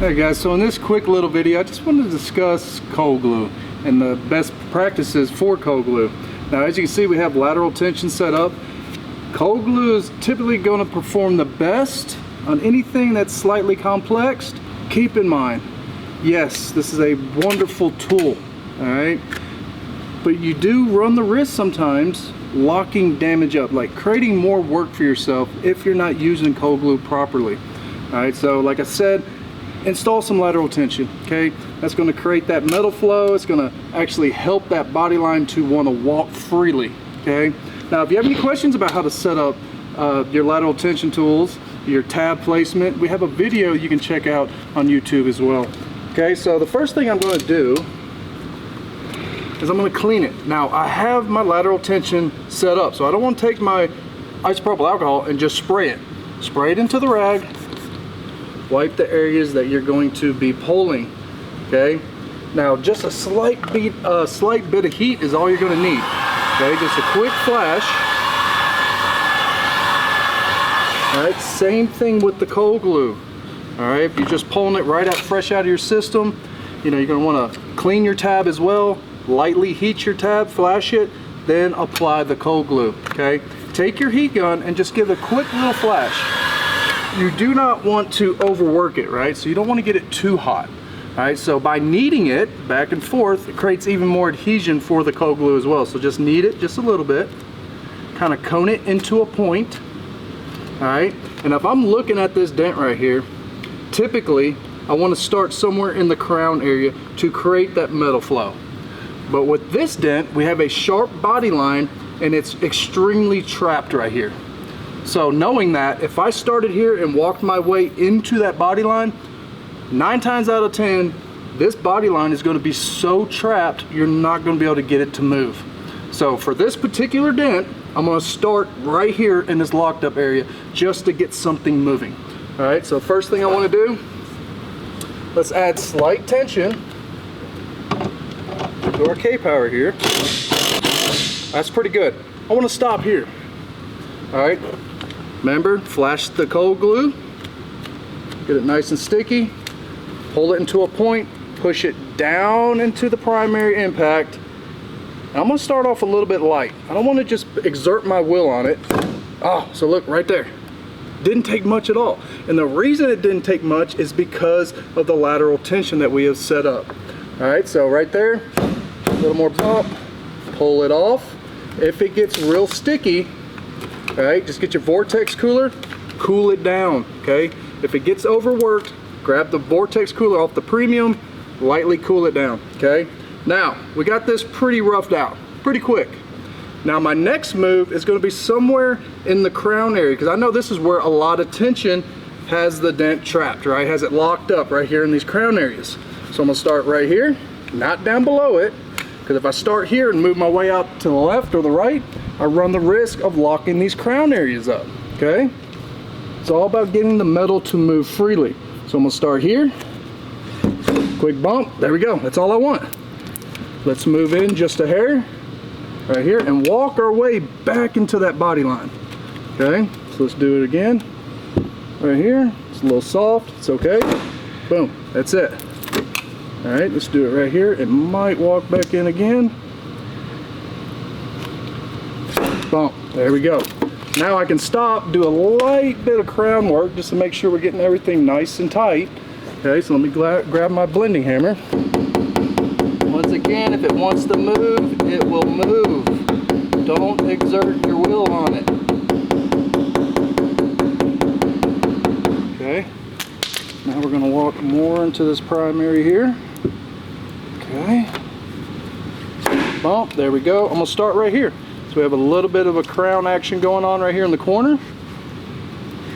Hey guys, so in this quick little video I just wanted to discuss cold glue and the best practices for cold glue. Now as you can see, we have lateral tension set up. Cold glue is typically going to perform the best on anything that's slightly complex. Keep in mind, yes, this is a wonderful tool, alright, but you do run the risk sometimes locking damage up, like creating more work for yourself if you're not using cold glue properly. Alright, so like I said, install some lateral tension, okay? That's going to create that metal flow. It's going to actually help that body line to want to walk freely, okay? Now, if you have any questions about how to set up your lateral tension tools, your tab placement, we have a video you can check out on YouTube as well. Okay, so the first thing I'm going to do is I'm going to clean it. Now, I have my lateral tension set up, so I don't want to take my isopropyl alcohol and just spray it. Spray it into the rag. Wipe the areas that you're going to be pulling, okay? Now, just a slight bit of heat is all you're going to need, okay? Just a quick flash. All right, same thing with the cold glue. All right, if you're just pulling it right out, fresh out of your system, you know, you're going to want to clean your tab as well. Lightly heat your tab, flash it, then apply the cold glue, okay? Take your heat gun and just give a quick little flash. You do not want to overwork it, right? So you don't want to get it too hot. All right, so by kneading it back and forth, it creates even more adhesion for the cold glue as well. So just knead it just a little bit, kind of cone it into a point. All right, and if I'm looking at this dent right here, typically I want to start somewhere in the crown area to create that metal flow. But with this dent, we have a sharp body line and it's extremely trapped right here. So knowing that, if I started here and walked my way into that body line, 9 times out of 10, this body line is going to be so trapped, you're not going to be able to get it to move. So for this particular dent, I'm going to start right here in this locked up area just to get something moving. All right, so first thing I want to do, let's add slight tension to our K-power here. That's pretty good. I want to stop here. All right. Remember, flash the cold glue, get it nice and sticky, pull it into a point, push it down into the primary impact. And I'm going to start off a little bit light. I don't want to just exert my will on it. Oh, so look right there. Didn't take much at all. And the reason it didn't take much is because of the lateral tension that we have set up. All right, so right there, a little more bump, pull it off. If it gets real sticky, all right, just get your vortex cooler, cool it down, okay? If it gets overworked, grab the vortex cooler off the premium, lightly cool it down, okay? Now, we got this pretty roughed out, pretty quick. Now my next move is gonna be somewhere in the crown area, because I know this is where a lot of tension has the dent trapped, right? Has it locked up right here in these crown areas. So I'm gonna start right here, not down below it, because if I start here and move my way out to the left or the right, I run the risk of locking these crown areas up, okay? It's all about getting the metal to move freely. So I'm gonna start here, quick bump, there we go, that's all I want. Let's move in just a hair, right here, and walk our way back into that body line, okay? So let's do it again, right here, it's a little soft, it's okay. Boom, that's it. All right, let's do it right here. It might walk back in again. Bump, there we go. Now I can stop, do a light bit of crown work just to make sure we're getting everything nice and tight. Okay, so let me grab my blending hammer. Once again, if it wants to move, it will move. Don't exert your will on it. Okay, now we're gonna walk more into this primary here. Okay, bump, there we go. I'm gonna start right here. So we have a little bit of a crown action going on right here in the corner.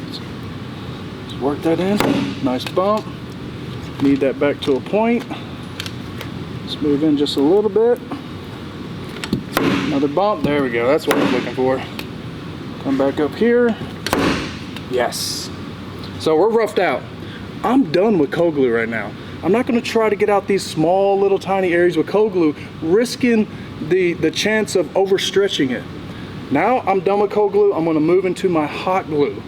Let's work that in. Nice bump. Knead that back to a point. Let's move in just a little bit. Another bump, there we go. That's what I was looking for. Come back up here. Yes. So we're roughed out. I'm done with cold glue right now. I'm not going to try to get out these small little tiny areas with cold glue, risking the chance of overstretching it. Now I'm done with cold glue. I'm going to move into my hot glue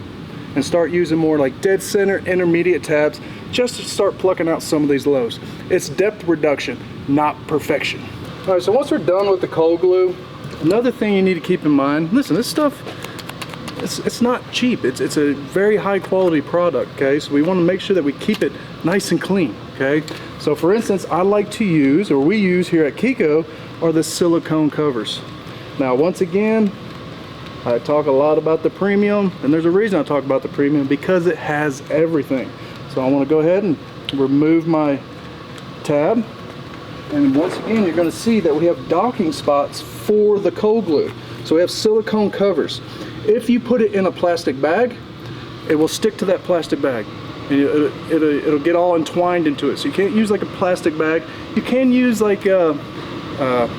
and start using more like dead center intermediate tabs just to start plucking out some of these lows. It's depth reduction, not perfection. All right, so once we're done with the cold glue, another thing you need to keep in mind, listen, this stuff, it's not cheap. It's a very high quality product, okay? So we want to make sure that we keep it nice and clean, okay? So for instance, I like to use, or we use here at KECO, are the silicone covers. Now, once again, I talk a lot about the premium, and there's a reason I talk about the premium, because it has everything. So I want to go ahead and remove my tab. And once again, you're going to see that we have docking spots for the cold glue. So we have silicone covers. If you put it in a plastic bag, it will stick to that plastic bag. And it'll get all entwined into it. So you can't use like a plastic bag. You can use like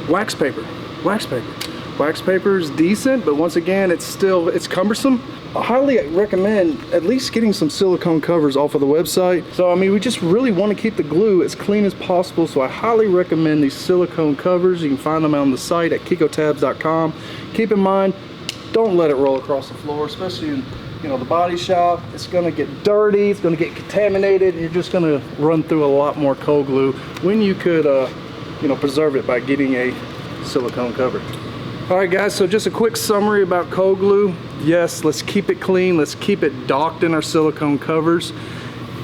wax paper. Wax paper is decent, but once again, it's cumbersome. I highly recommend at least getting some silicone covers off of the website. So I mean, we just really want to keep the glue as clean as possible, so I highly recommend these silicone covers. You can find them on the site at KECOtabs.com. Keep in mind, don't let it roll across the floor, especially in the body shop. It's going to get dirty, it's going to get contaminated, and you're just going to run through a lot more cold glue when you could preserve it by getting a silicone cover. All right guys, so just a quick summary about cold glue. Yes, let's keep it clean, let's keep it docked in our silicone covers.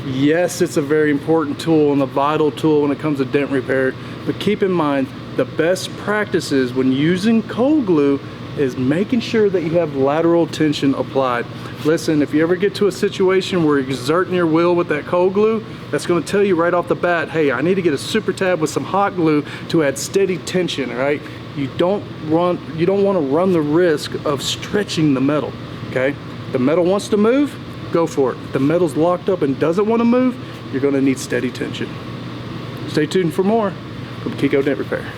Yes, it's a very important tool and a vital tool when it comes to dent repair, but keep in mind the best practices when using cold glue is making sure that you have lateral tension applied. Listen, if you ever get to a situation where you're exerting your will with that cold glue, that's going to tell you right off the bat, hey, I need to get a super tab with some hot glue to add steady tension, all right? You don't want to run the risk of stretching the metal, okay? The metal wants to move, go for it. If the metal's locked up and doesn't want to move, you're going to need steady tension. Stay tuned for more from KECO Dent Repair.